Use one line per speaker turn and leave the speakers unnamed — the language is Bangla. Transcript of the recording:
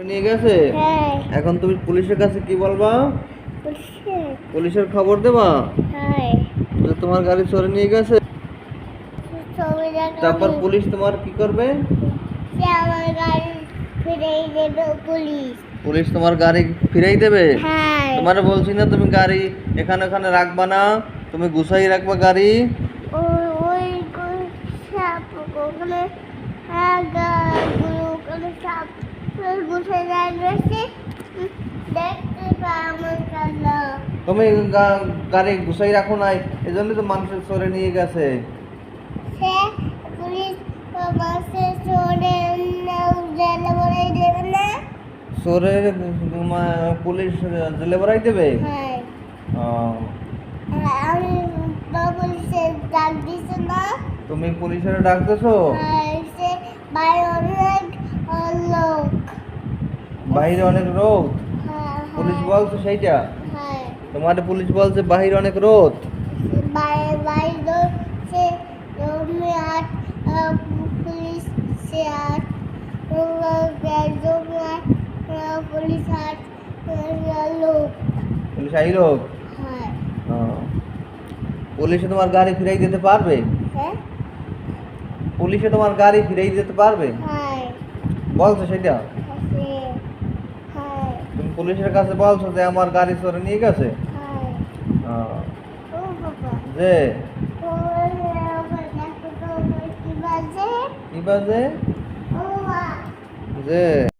নিয়ে গেছে।
হ্যাঁ।
এখন তুমি পুলিশের কাছে কি বলবা?
পুলিশে?
পুলিশের খবর দেবা
হ্যাঁ।
যে তোমার গাড়ি চোরে নিয়ে গেছে।
ছবি
তারপর
দেখাবো।
পুলিশ তোমার কি করবে?
সে আমার গাড়ি ফিরিয়ে দেবে পুলিশ।
পুলিশ তোমার গাড়ি ফিরাই দেবে।
হ্যাঁ।
তোমার বলছি না তুমি গাড়ি এখানে ওখানে রাখবা না, তুমি গুছাই রাখবা গাড়ি।
ওই সাপ ওখানে, হ্যাঁ ওখানে সাপ বসে যাচ্ছে, দেখতে পাই আমার কালা।
তুমি গাড়ি গুছাই রাখো নাই, এজন্য তো মানুষের চোরে নিয়ে গেছে।
সে পুলিশ বাসে চড়ে জেলে ভরাই দেবে না?
চোরে পুলিশ জেলে ভরাই দেবে।
হ্যাঁ।
ও,
আমি পুলিশে ডাক দিছে না?
তুমি পুলিশের ডাকতেছো?
হ্যাঁ, সে বাইরে অনেক লোক।
বাহিরে অনেক রোদ?
হ্যাঁ,
পুলিশ বলছে সেইটা?
হ্যাঁ।
তোমার পুলিশ বলছে বাহিরে অনেক রোদ।
বাইরে বাইরে সে জমি আট পুলিশ সে আট জমি আট পুলিশ আট লোক।
পুলিশ আইলো?
হ্যাঁ।
ও, পুলিশে তোমার গাড়ি ফিরাই দিতে পারবে?
হ্যাঁ।
পুলিশে তোমার গাড়ি ফিরাই দিতে পারবে?
হ্যাঁ।
বলছো সেটা?
হ্যাঁ।
তুমি পুলিশের কাছে বলছো যে আমার গাড়ি চোরে নিয়ে গেছে?
হ্যাঁ।
ও,
ও বাবা।
যে
কি বাজে?
কি বাজে?
ও মা।
যে